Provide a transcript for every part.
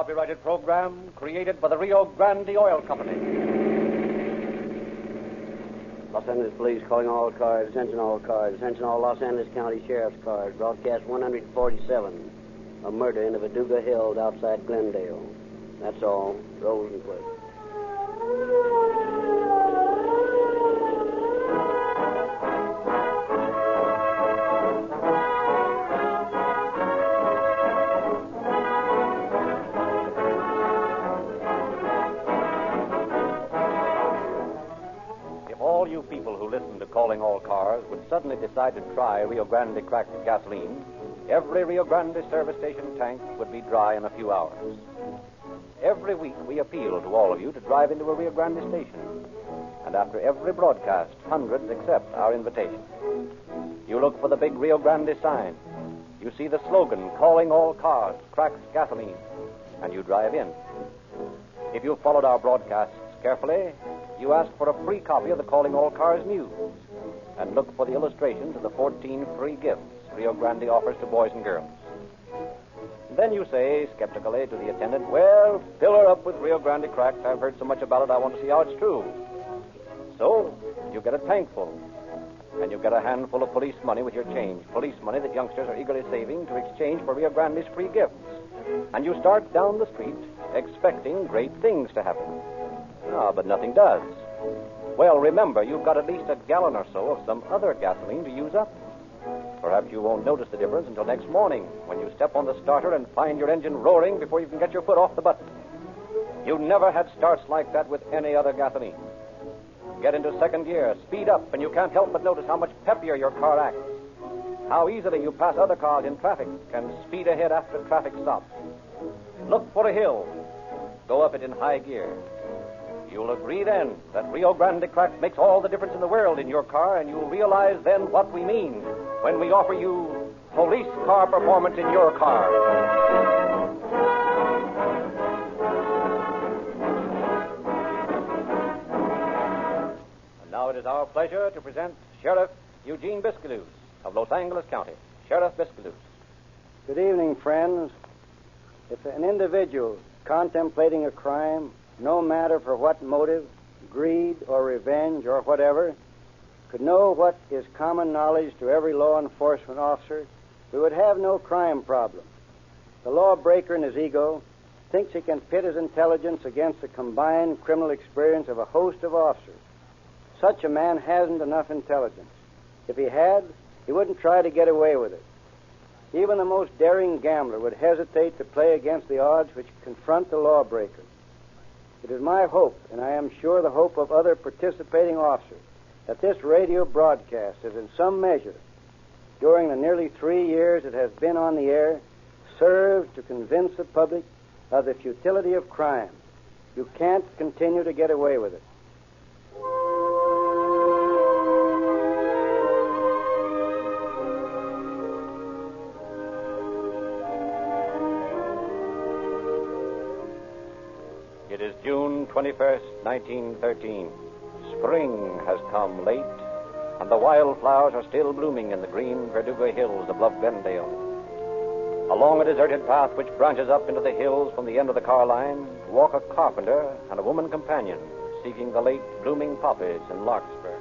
copyrighted program created by the Rio Grande Oil Company. Los Angeles Police calling all cars. Attention all cars. Attention all Los Angeles County Sheriff's cars. Broadcast 147. A murder in the Verdugo Hills outside Glendale. That's all. Rosenquist. All you people who listen to Calling All Cars would suddenly decide to try Rio Grande cracked gasoline, every Rio Grande service station tank would be dry in a few hours. Every week we appeal to all of you to drive into a Rio Grande station. And after every broadcast, hundreds accept our invitation. You look for the big Rio Grande sign. You see the slogan, Calling All Cars, cracks gasoline, and you drive in. If you followed our broadcasts carefully, you ask for a free copy of the Calling All Cars news and look for the illustrations of the 14 free gifts Rio Grande offers to boys and girls. Then you say, skeptically, to the attendant, well, fill her up with Rio Grande cracked. I've heard so much about it, I want to see how it's true. So, you get a tank full, and you get a handful of police money with your change, police money that youngsters are eagerly saving to exchange for Rio Grande's free gifts. And you start down the street expecting great things to happen. But nothing does. Well, remember, you've got at least a gallon or so of some other gasoline to use up. Perhaps you won't notice the difference until next morning when you step on the starter and find your engine roaring before you can get your foot off the button. You never had starts like that with any other gasoline. Get into second gear, speed up, and you can't help but notice how much peppier your car acts. How easily you pass other cars in traffic and speed ahead after traffic stops. Look for a hill. Go up it in high gear. You'll agree then that Rio Grande crack makes all the difference in the world in your car, and you'll realize then what we mean when we offer you police car performance in your car. And now it is our pleasure to present Sheriff Eugene Biscaluse of Los Angeles County. Sheriff Biscaluse. Good evening, friends. If an individual contemplating a crime, no matter for what motive, greed or revenge or whatever, could know what is common knowledge to every law enforcement officer, we would have no crime problem. The lawbreaker in his ego thinks he can pit his intelligence against the combined criminal experience of a host of officers. Such a man hasn't enough intelligence. If he had, he wouldn't try to get away with it. Even the most daring gambler would hesitate to play against the odds which confront the lawbreaker. It is my hope, and I am sure the hope of other participating officers, that this radio broadcast has in some measure, during the nearly 3 years it has been on the air, served to convince the public of the futility of crime. You can't continue to get away with it. It is June 21st, 1913. Spring has come late, and the wildflowers are still blooming in the green Verdugo Hills above Glendale. Along a deserted path which branches up into the hills from the end of the car line walk a carpenter and a woman companion seeking the late blooming poppies in Larkspur.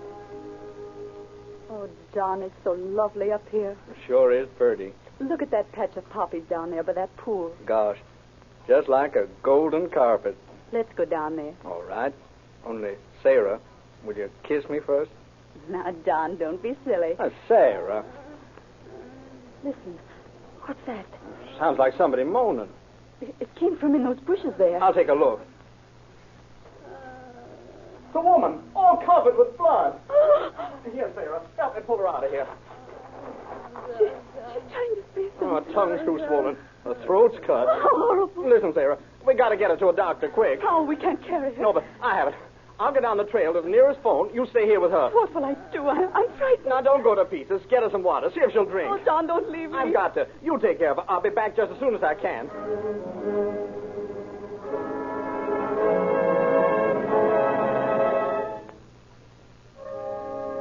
Oh, John, it's so lovely up here. It sure is pretty. Look at that patch of poppies down there by that pool. Gosh, just like a golden carpet. Let's go down there. All right. Only, Sarah, will you kiss me first? Now, John, don't be silly. Sarah. Listen, what's that? Sounds like somebody moaning. It came from in those bushes there. I'll take a look. The woman, all covered with blood. Here, Sarah, help me pull her out of here. She's trying to say something. Her tongue's too swollen. Her throat's cut. Horrible. Listen, Sarah, we got to get her to a doctor quick. Oh, we can't carry her. No, but I have it. I'll get down the trail to the nearest phone. You stay here with her. What will I do? I'm frightened. Now, don't go to pieces. Get her some water. See if she'll drink. Oh, John, don't leave me. I've got to. You take care of her. I'll be back just as soon as I can.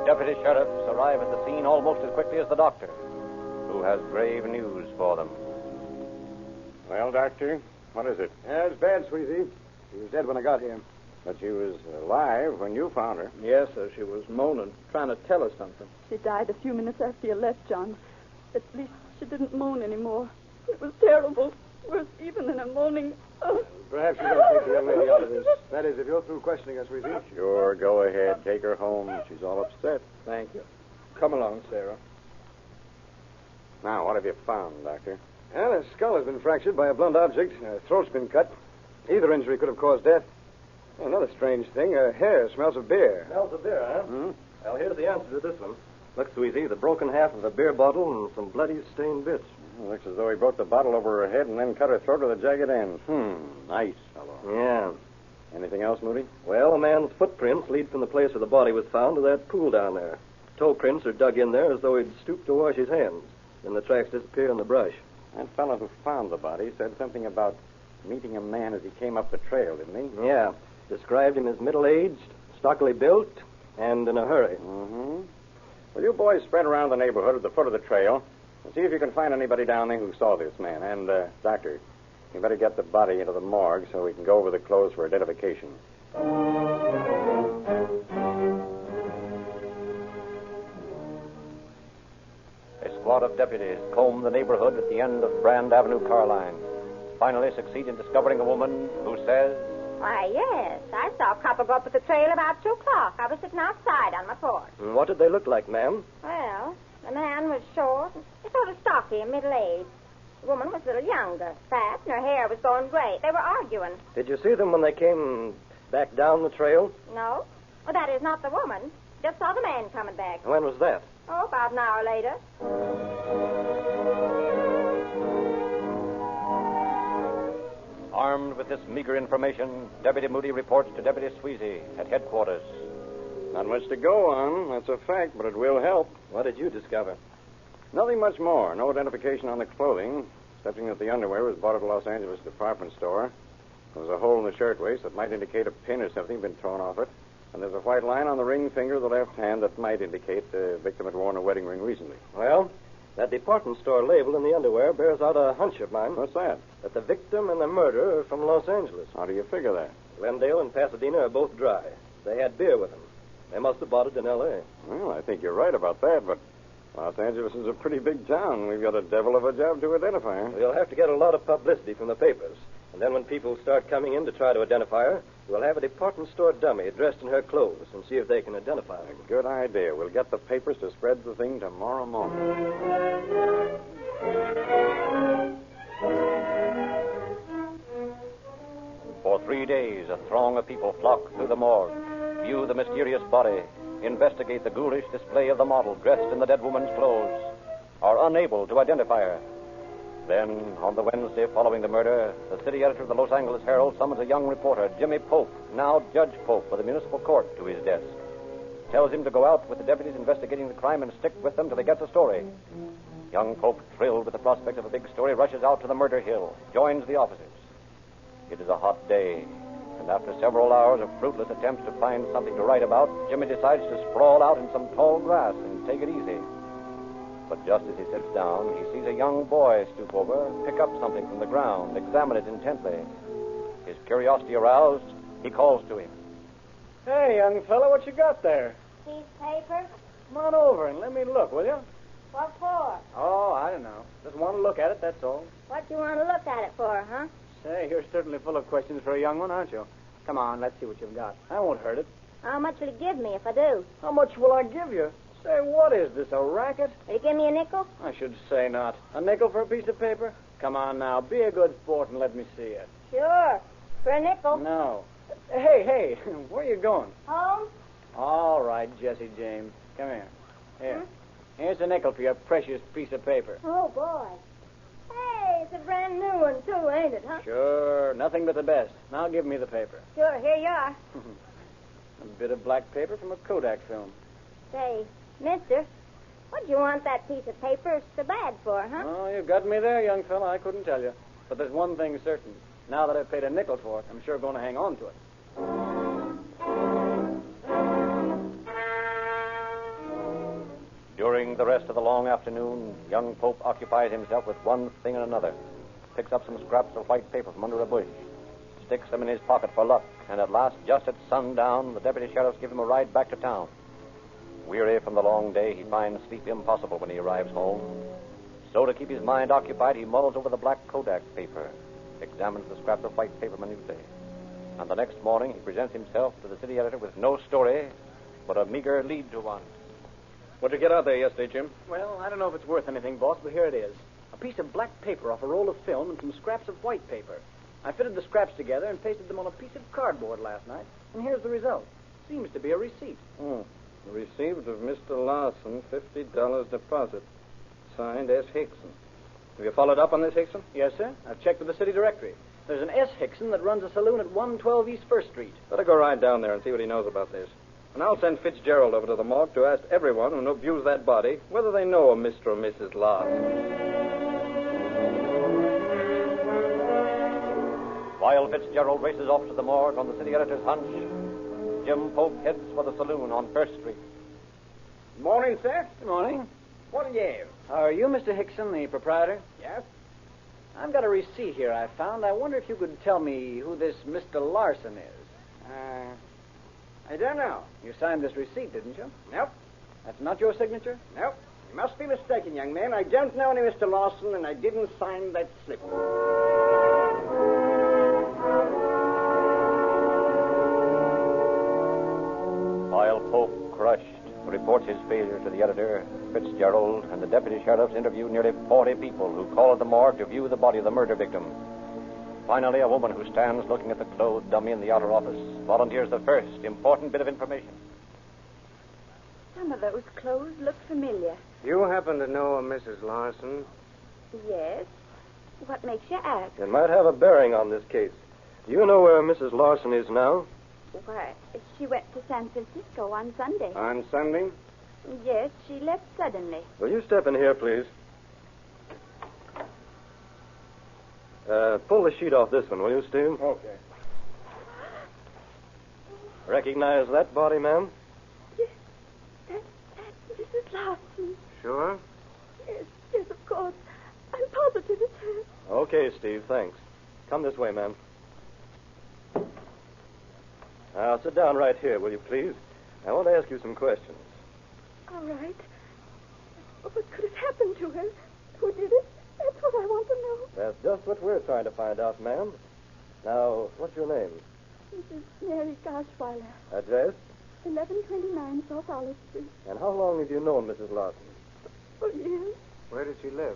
Deputy sheriffs arrive at the scene almost as quickly as the doctor, who has grave news for them. Well, Doctor, What is it? Yeah, it's bad, Sweetie. She was dead when I got here. But she was alive when you found her. Yes, sir. She was moaning, trying to tell us something. She died a few minutes after you left, John. At least she didn't moan anymore. It was terrible. Worse even than a moaning. Oh. Perhaps you better take the young lady out of this. That is, if you're through questioning her, Sweetie. Sure, go ahead. Take her home. She's all upset. Thank you. Come along, Sarah. Now, what have you found, Doctor? Well, her skull has been fractured by a blunt object. Her throat's been cut. Either injury could have caused death. Another strange thing, her hair smells of beer. Smells of beer, huh? Hmm? Well, here's the answer to this one. Look, Sweetie, the broken half of a beer bottle and some bloody stained bits. Looks as though he broke the bottle over her head and then cut her throat with a jagged end. Nice fellow. Yeah. Anything else, Moody? Well, a man's footprints lead from the place where the body was found to that pool down there. Toe prints are dug in there as though he'd stooped to wash his hands. Then the tracks disappear in the brush. That fellow who found the body said something about meeting a man as he came up the trail, didn't he? Yeah. Described him as middle-aged, stockily built, and in a hurry. Mm-hmm. Well, you boys spread around the neighborhood at the foot of the trail and see if you can find anybody down there who saw this man. And, Doctor, you better get the body into the morgue so we can go over the clothes for identification. A squad of deputies comb the neighborhood at the end of Brand Avenue car line. Finally succeed in discovering a woman who says... Why, yes. I saw a couple go up at the trail about 2 o'clock. I was sitting outside on my porch. And what did they look like, ma'am? Well, the man was short, and sort of stocky and middle-aged. The woman was a little younger, fat, and her hair was going gray. They were arguing. Did you see them when they came back down the trail? No? Well, that is not the woman. Just saw the man coming back. When was that? Oh, about an hour later. Armed with this meager information, Deputy Moody reports to Deputy Sweezy at headquarters. Not much to go on, that's a fact, but it will help. What did you discover? Nothing much more. No identification on the clothing, excepting that the underwear was bought at a Los Angeles department store. There was a hole in the shirtwaist that might indicate a pin or something had been torn off it. And there's a white line on the ring finger of the left hand that might indicate the victim had worn a wedding ring recently. Well, that department store label in the underwear bears out a hunch of mine. What's that? That the victim and the murderer are from Los Angeles. How do you figure that? Glendale and Pasadena are both dry. They had beer with them. They must have bought it in L.A. Well, I think you're right about that, but Los Angeles is a pretty big town. We've got a devil of a job to identify her. We'll have to get a lot of publicity from the papers. And then when people start coming in to try to identify her, we'll have a department store dummy dressed in her clothes and see if they can identify her. Good idea. We'll get the papers to spread the thing tomorrow morning. For 3 days, a throng of people flock through the morgue, view the mysterious body, investigate the ghoulish display of the model dressed in the dead woman's clothes, are unable to identify her. Then, on the Wednesday following the murder, the city editor of the Los Angeles Herald summons a young reporter, Jimmy Pope, now Judge Pope, of the municipal court, to his desk. Tells him to go out with the deputies investigating the crime and stick with them till they get the story. Young Pope, thrilled with the prospect of a big story, rushes out to the murder hill, joins the officers. It is a hot day, and after several hours of fruitless attempts to find something to write about, Jimmy decides to sprawl out in some tall grass and take it easy. But just as he sits down, he sees a young boy stoop over, pick up something from the ground, examine it intently. His curiosity aroused, he calls to him. Hey, young fellow, what you got there? Piece of paper? Come on over and let me look, will you? What for? Oh, I don't know. Just want to look at it, that's all. What do you want to look at it for, huh? Say, you're certainly full of questions for a young one, aren't you? Come on, let's see what you've got. I won't hurt it. How much will you give me if I do? How much will I give you? Say, what is this, a racket? Will you give me a nickel? I should say not. A nickel for a piece of paper? Come on now, be a good sport and let me see it. Sure. For a nickel? No. Hey, where are you going? Home? All right, Jesse James. Come here. Here. Here's a nickel for your precious piece of paper. Oh, boy. Hey, it's a brand new one, too, ain't it, huh? Sure, nothing but the best. Now give me the paper. Sure, here you are. A bit of black paper from a Kodak film. Say, mister, what do you want that piece of paper so bad for, huh? Oh, you got me there, young fella. I couldn't tell you. But there's one thing certain. Now that I've paid a nickel for it, I'm sure going to hang on to it. During the rest of the long afternoon, young Pope occupies himself with one thing and another. picks up some scraps of white paper from under a bush, sticks them in his pocket for luck, and at last, just at sundown, the deputy sheriffs give him a ride back to town. Weary from the long day, he finds sleep impossible when he arrives home. So to keep his mind occupied, he mulls over the black Kodak paper, examines the scraps of white paper minutely. And the next morning, he presents himself to the city editor with no story, but a meager lead to one. What'd you get out there yesterday, Jim? Well, I don't know if it's worth anything, boss, but here it is. A piece of black paper off a roll of film and some scraps of white paper. I fitted the scraps together and pasted them on a piece of cardboard last night, and here's the result. Seems to be a receipt. Received of Mr. Larson, $50 deposit. Signed S. Hickson. Have you followed up on this, Hickson? Yes, sir. I've checked with the city directory. There's an S. Hickson that runs a saloon at 112 East 1st Street. Better go right down there and see what he knows about this. And I'll send Fitzgerald over to the morgue to ask everyone who views that body whether they know a Mr. or Mrs. Larson. While Fitzgerald races off to the morgue on the city editor's hunch, Jim Polk heads for the saloon on 1st Street. Morning, sir. Good morning. What do you have? Are you Mr. Hickson, the proprietor? Yes? I've got a receipt here I found. I wonder if you could tell me who this Mr. Larson is. I don't know. You signed this receipt, didn't you? Nope. That's not your signature? Nope. You must be mistaken, young man. I don't know any Mr. Larson, and I didn't sign that slip. While Polk, crushed, reports his failure to the editor, Fitzgerald and the deputy sheriffs interview nearly 40 people who call at the morgue to view the body of the murder victim. Finally, a woman who stands looking at the clothed dummy in the outer office volunteers the first important bit of information. Some of those clothes look familiar. You happen to know a Mrs. Larson? Yes. What makes you ask? It might have a bearing on this case. Do you know where Mrs. Larson is now? Why, she went to San Francisco on Sunday. On Sunday? Yes, she left suddenly. Will you step in here, please? Pull the sheet off this one, will you, Steve? Okay. Recognize that body, ma'am? Yes, that's Mrs. Larson. Sure. Yes, of course. I'm positive it's her. Okay, Steve, thanks. Come this way, ma'am. Now, sit down right here, will you, please? I want to ask you some questions. All right. What could have happened to her? Who did it? That's what I want to know. That's just what we're trying to find out, ma'am. Now, what's your name? Mrs. Mary Garschweiler, Address? 1129 South Olive Street. And how long have you known Mrs. Larson? For years, Where did she live?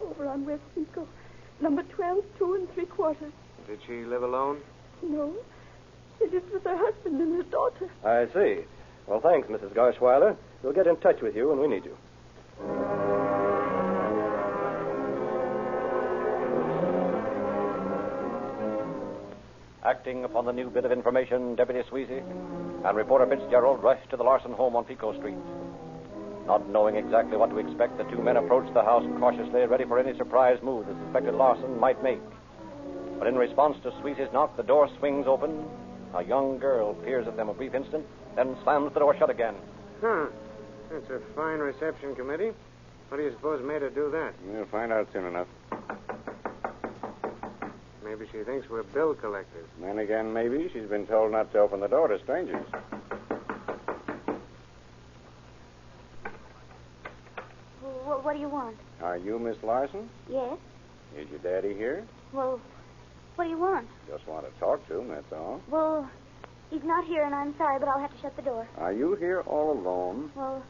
over on West Pico. Number 12, 2 3/4. Did she live alone? No. She lives with her husband and her daughter. I see. Well, thanks, Mrs. Garschweiler. We'll get in touch with you when we need you. Acting upon the new bit of information, Deputy Sweezy and reporter Fitzgerald rushed to the Larson home on Pico Street. Not knowing exactly what to expect, the two men approached the house cautiously, ready for any surprise move the suspected Larson might make. But in response to Sweezy's knock, the door swings open. A young girl peers at them a brief instant, then slams the door shut again. Huh. That's a fine reception committee. What do you suppose made her do that? We'll find out soon enough. Maybe she thinks we're bill collectors. Then again, maybe she's been told not to open the door to strangers. What do you want? Are you Miss Larson? Yes. Is your daddy here? Well, what do you want? Just want to talk to him, that's all. Well, he's not here, and I'm sorry, but I'll have to shut the door. Are you here all alone? Well,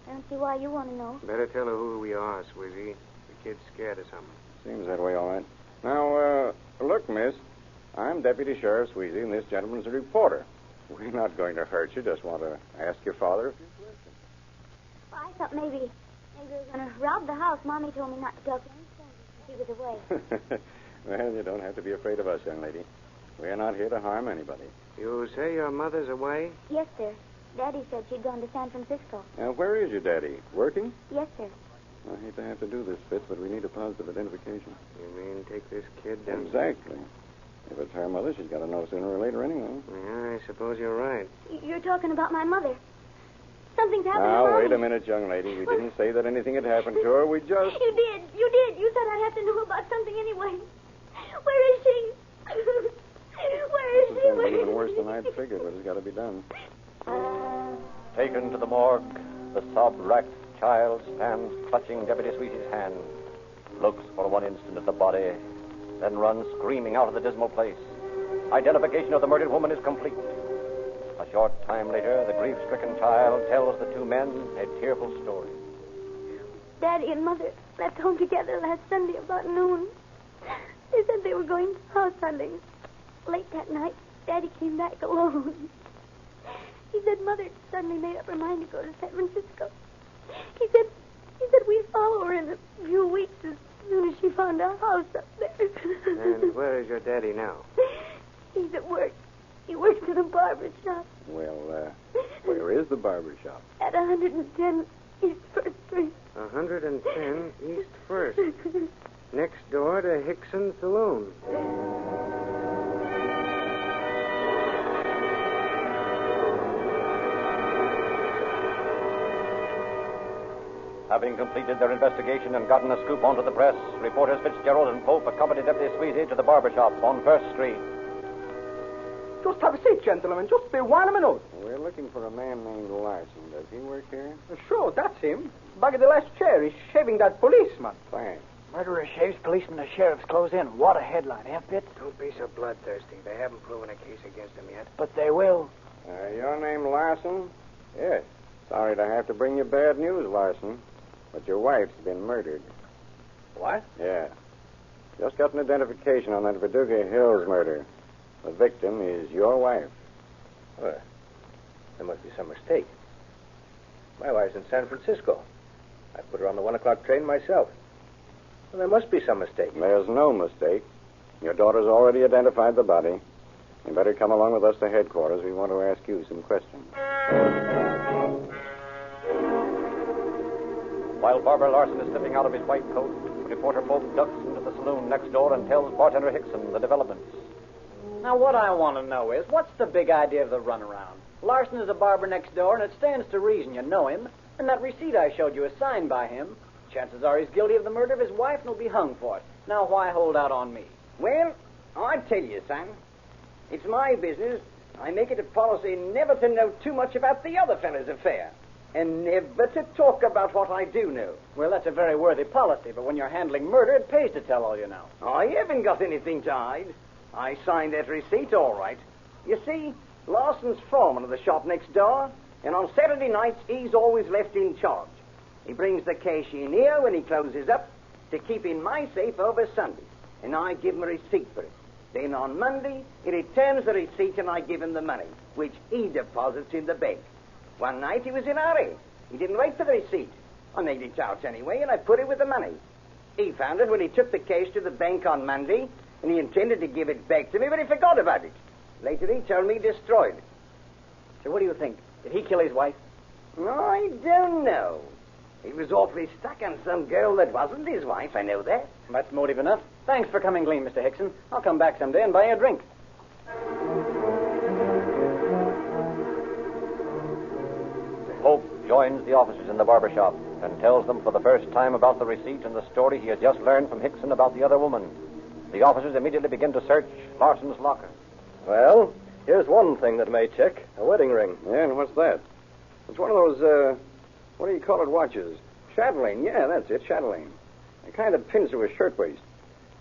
I don't see why you want to know. Better tell her who we are, Swizzy. The kid's scared of something. Seems that way, all right. Now, look, miss. I'm Deputy Sheriff Sweezy, and this gentleman's a reporter. We're not going to hurt you. Just want to ask your father a few questions. Well, I thought maybe we were going to rob the house. Mommy told me not to talk to any strangers when she was away. Well, you don't have to be afraid of us, young lady. We're not here to harm anybody. You say your mother's away? Yes, sir. Daddy said she'd gone to San Francisco. Now, where is your daddy? Working? Yes, sir. I hate to have to do this, Fitz, but we need a positive identification. You mean take this kid down? Exactly. If it's her mother, she's got to know sooner or later anyway. Yeah, I suppose you're right. You're talking about my mother. Something's happened to Now, Mommy. wait a minute, young lady. We didn't say that anything had happened to her. We just... You did. You said I'd have to know about something anyway. Where is she? Where is This she? is going to be even worse than I'd figured, but it's got to be done. Taken to the morgue, the sob-racked child stands clutching Deputy Sweety's hand, looks for one instant at the body, then runs screaming out of the dismal place. Identification of the murdered woman is complete. A short time later, the grief-stricken child tells the two men a tearful story. Daddy and Mother left home together last Sunday about noon. They said they were going house hunting. Late that night, Daddy came back alone. He said Mother suddenly made up her mind to go to San Francisco. He said we'd follow her in a few weeks as soon as she found a house up there. And where is your daddy now? He's at work. He works in a barber shop Well, where is the barber shop? at 110 East First Street. 110 East First. Next door to Hickson Saloon. Having completed their investigation and gotten a scoop onto the press, reporters Fitzgerald and Pope accompanied Deputy Sweezy to the barber shop on First Street. Just have a seat, gentlemen. Just be 1 minute. We're looking for a man named Larson. Does he work here? Sure, that's him. Back of the last chair. He's shaving that policeman. Thanks. Murderer shaves policeman as sheriff's clothes in. What a headline, eh, Fitz? Don't be so bloodthirsty. They haven't proven a case against him yet. But they will. Your name Larson? Yes. Sorry to have to bring you bad news, Larson. But your wife's been murdered. What? Yeah. Just got an identification on that Verdugo Hills murder. The victim is your wife. Well, there must be some mistake. My wife's in San Francisco. I put her on the 1 o'clock train myself. Well, there must be some mistake. There's no mistake. Your daughter's already identified the body. You better come along with us to headquarters. We want to ask you some questions. While Barber Larson is slipping out of his white coat, reporter Pope ducks into the saloon next door and tells bartender Hickson the developments. Now, what I want to know is, what's the big idea of the runaround? Larson is a barber next door, and it stands to reason you know him. And that receipt I showed you is signed by him. Chances are he's guilty of the murder of his wife and will be hung for it. Now, why hold out on me? Well, I tell you, son, it's my business. I make it a policy never to know too much about the other fellow's affair, and never to talk about what I do know. Well, that's a very worthy policy, but when you're handling murder, it pays to tell all you know. I haven't got anything to hide. I signed that receipt all right. You see, Larson's foreman of the shop next door, and on Saturday nights he's always left in charge. He brings the cash in here when he closes up to keep in my safe over Sunday, and I give him a receipt for it. Then on Monday, he returns the receipt and I give him the money, which he deposits in the bank. One night he was in a hurry. He didn't wait for the receipt. I made it out anyway, and I put it with the money. He found it when he took the cash to the bank on Monday, and he intended to give it back to me, but he forgot about it. Later he told me he destroyed it. So what do you think? Did he kill his wife? I don't know. He was awfully stuck on some girl that wasn't his wife, I know that. That's motive enough. Thanks for coming clean, Mr. Hickson. I'll come back someday and buy you a drink. Pope joins the officers in the barber shop and tells them for the first time about the receipt and the story he has just learned from Hickson about the other woman. The officers immediately begin to search Larson's locker. Well, here's one thing that may check. A wedding ring. Yeah, and what's that? It's one of those, what do you call it, watches? Chatelaine. Yeah, that's it, chatelaine. The kind that pins to a shirtwaist.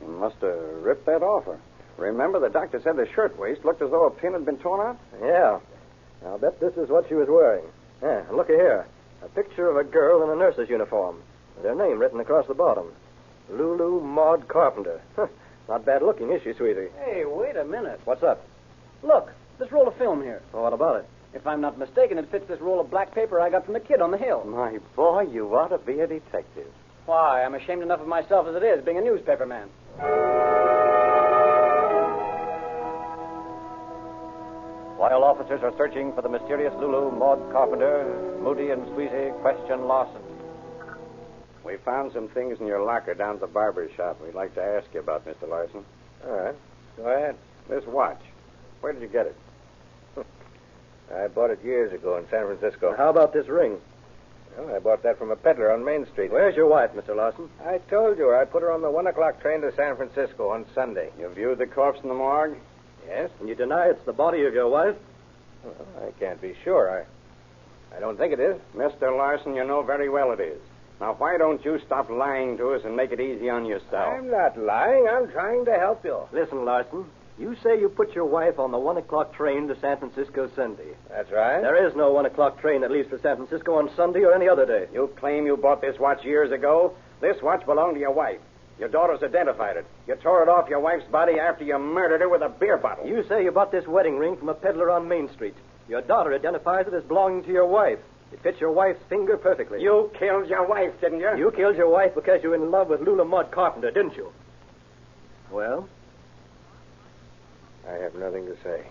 You must have ripped that off her. Remember, the doctor said the shirtwaist looked as though a pin had been torn out? Yeah. I'll bet this is what she was wearing. Yeah, and look here. A picture of a girl in a nurse's uniform. With her name written across the bottom. Lulu Maud Carpenter. Not bad looking, is she, sweetie? Hey, wait a minute. What's up? Look, this roll of film here. Well, what about it? If I'm not mistaken, it fits this roll of black paper I got from the kid on the hill. My boy, you ought to be a detective. Why, I'm ashamed enough of myself as it is, being a newspaper man. While officers are searching for the mysterious Lulu Maud Carpenter, Moody and Squeezy question Larson. We found some things in your locker down at the barber shop we'd like to ask you about, Mr. Larson. All right. Go ahead. This watch. Where did you get it? I I bought it years ago in San Francisco. How about this ring? Well, I bought that from a peddler on Main Street. Where's your wife, Mr. Larson? I told you I put her on the 1 o'clock train to San Francisco on Sunday. You viewed the corpse in the morgue? Yes? And you deny it's the body of your wife? Well, I can't be sure. I don't think it is. Mr. Larson, you know very well it is. Now, why don't you stop lying to us and make it easy on yourself? I'm not lying. I'm trying to help you. Listen, Larson. You say you put your wife on the 1 o'clock train to San Francisco Sunday. That's right. There is no 1 o'clock train that leaves for San Francisco on Sunday or any other day. You claim you bought this watch years ago. This watch belonged to your wife. Your daughters identified it. You tore it off your wife's body after you murdered her with a beer bottle. You say you bought this wedding ring from a peddler on Main Street. Your daughter identifies it as belonging to your wife. It fits your wife's finger perfectly. You killed your wife, didn't you? You killed your wife because you were in love with Lula Maud Carpenter, didn't you? Well? I have nothing to say.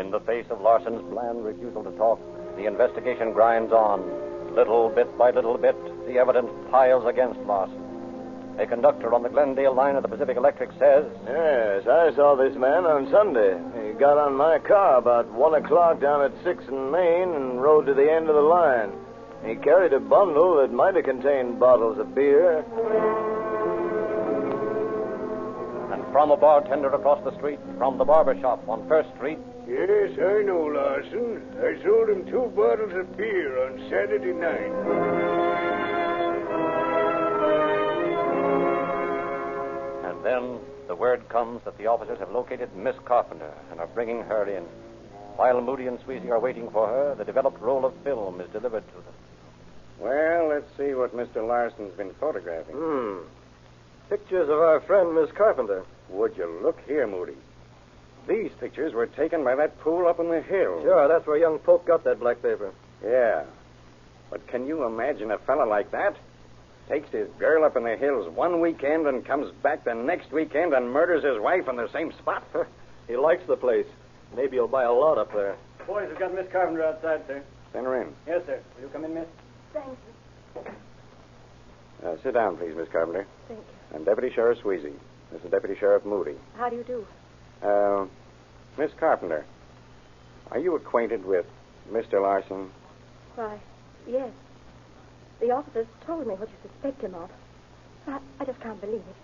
In the face of Larson's bland refusal to talk, the investigation grinds on. Little bit by little bit, the evidence piles against Larson. A conductor on the Glendale line of the Pacific Electric says, Yes, I saw this man on Sunday. He got on my car about 1 o'clock down at 6th and Main and rode to the end of the line. He carried a bundle that might have contained bottles of beer. And from a bartender across the street, from the barber shop on First Street, Yes, I know Larson. I sold him 2 bottles of beer on Saturday night. and then the word comes that the officers have located Miss Carpenter and are bringing her in. While Moody and Sweezy are waiting for her, the developed roll of film is delivered to them. Well, let's see what Mr. Larson's been photographing. Pictures of our friend, Miss Carpenter. Would you look here, Moody? These pictures were taken by that pool up in the hills. Sure, that's where young Polk got that black paper. Yeah. But can you imagine a fella like that? Takes his girl up in the hills one weekend and comes back the next weekend and murders his wife in the same spot? He likes the place. Maybe he'll buy a lot up there. Boys, we've got Miss Carpenter outside, sir. Send her in. Yes, sir. Will you come in, miss? Thank you. Sit down, please, Miss Carpenter. Thank you. I'm Deputy Sheriff Sweezy. This is Deputy Sheriff Moody. How do you do? Miss Carpenter, are you acquainted with Mr. Larson? Why, yes. The officers told me what you suspect him of. I just can't believe it.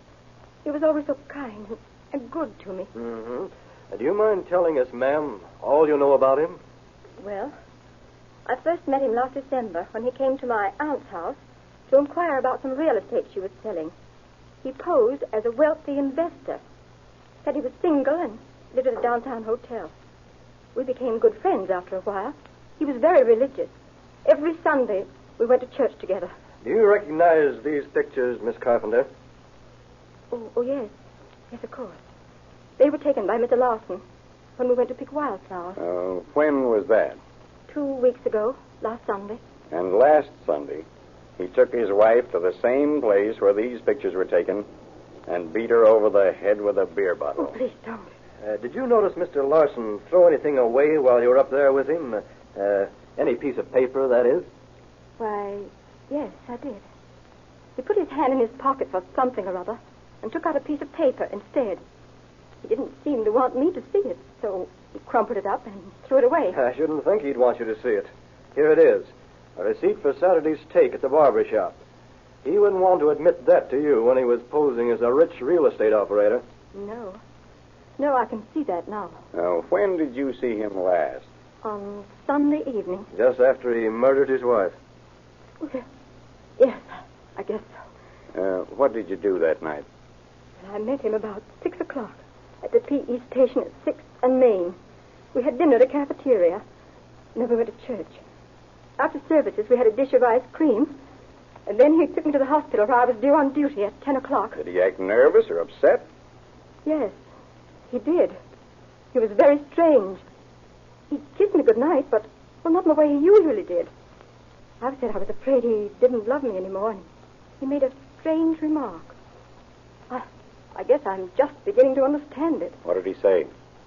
He was always so kind and good to me. Mm-hmm. Do you mind telling us, ma'am, all you know about him? Well, I first met him last December when he came to my aunt's house to inquire about some real estate she was selling. He posed as a wealthy investor. Said he was single and lived at a downtown hotel. We became good friends after a while. He was very religious. Every Sunday, we went to church together. Do you recognize these pictures, Miss Carpenter? Oh, yes. Yes, of course. They were taken by Mr. Larson when we went to pick wildflowers. When was that? 2 weeks ago, last Sunday. And last Sunday, he took his wife to the same place where these pictures were taken and beat her over the head with a beer bottle. Oh, please don't. Did you notice Mr. Larson throw anything away while you were up there with him? Any piece of paper, that is? Why, yes, I did. He put his hand in his pocket for something or other and took out a piece of paper instead. He didn't seem to want me to see it, so he crumpled it up and threw it away. I shouldn't think he'd want you to see it. Here it is. A receipt for Saturday's take at the barber shop. He wouldn't want to admit that to you when he was posing as a rich real estate operator. No. No, I can see that now. When did you see him last? On Sunday evening. Just after he murdered his wife. Yes, I guess so. What did you do that night? I met him about 6 o'clock at the P.E. station at 6th and Main. We had dinner at a cafeteria, and then we went to church. After services, we had a dish of ice cream, and then he took me to the hospital where I was due on duty at 10 o'clock. Did he act nervous or upset? Yes, he did. He was very strange. He kissed me good night, but not in the way he usually did. I said I was afraid he didn't love me anymore, and he made a strange remark. I guess I'm just beginning to understand it. What did he say?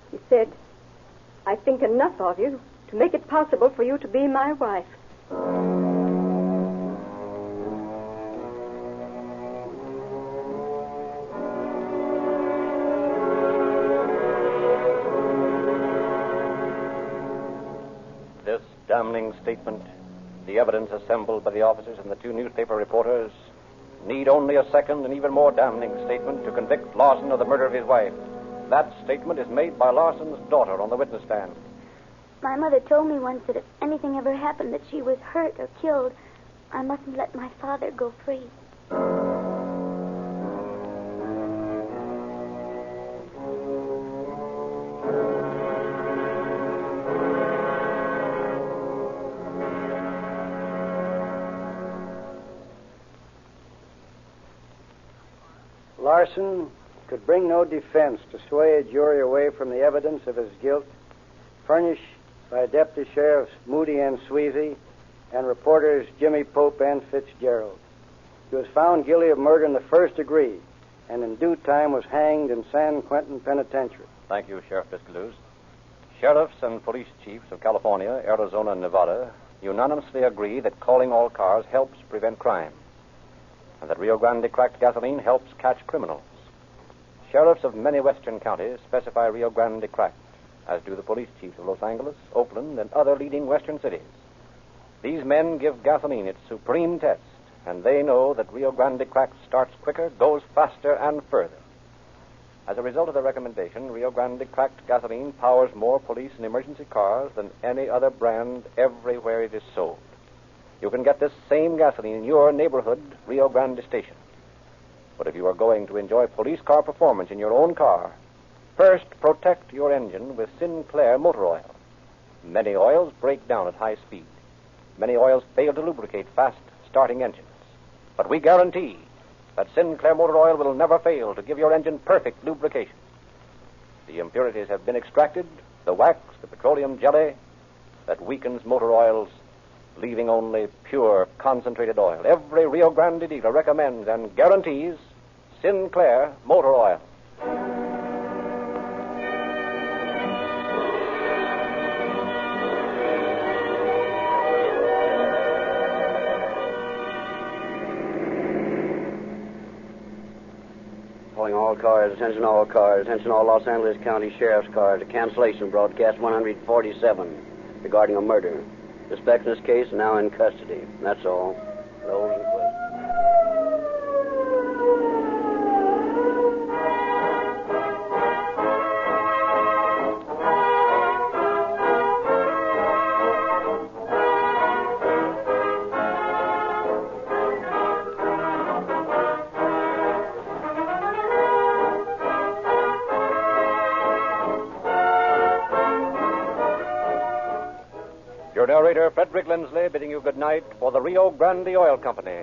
He said, I think enough of you to make it possible for you to be my wife. damning statement, the evidence assembled by the officers and the two newspaper reporters, need only a second and even more damning statement to convict Larson of the murder of his wife. That statement is made by Larson's daughter on the witness stand. My mother told me once that if anything ever happened that she was hurt or killed, I mustn't let my father go free. Larson could bring no defense to sway a jury away from the evidence of his guilt, furnished by Deputy Sheriffs Moody and Sweezy and reporters Jimmy Pope and Fitzgerald. He was found guilty of murder in the first degree and in due time was hanged in San Quentin Penitentiary. Thank you, Sheriff Biscaluz. Sheriffs and police chiefs of California, Arizona, and Nevada unanimously agree that calling all cars helps prevent crime, and that Rio Grande cracked gasoline helps catch criminals. Sheriffs of many western counties specify Rio Grande cracked, as do the police chiefs of Los Angeles, Oakland, and other leading western cities. These men give gasoline its supreme test, and they know that Rio Grande cracked starts quicker, goes faster, and further. As a result of the recommendation, Rio Grande cracked gasoline powers more police and emergency cars than any other brand everywhere it is sold. You can get this same gasoline in your neighborhood Rio Grande station. But if you are going to enjoy police car performance in your own car, first protect your engine with Sinclair motor oil. Many oils break down at high speed. Many oils fail to lubricate fast-starting engines. But we guarantee that Sinclair motor oil will never fail to give your engine perfect lubrication. The impurities have been extracted, the wax, the petroleum jelly that weakens motor oils, leaving only pure, concentrated oil. Every Rio Grande dealer recommends and guarantees Sinclair motor oil. Calling all cars, attention all cars, attention all Los Angeles County Sheriff's cars. A cancellation broadcast 147 regarding a murder. Suspect in this case now in custody. That's all. Rosenquist. Your narrator, Frederick Lindsley, bidding you good night for the Rio Grande Oil Company.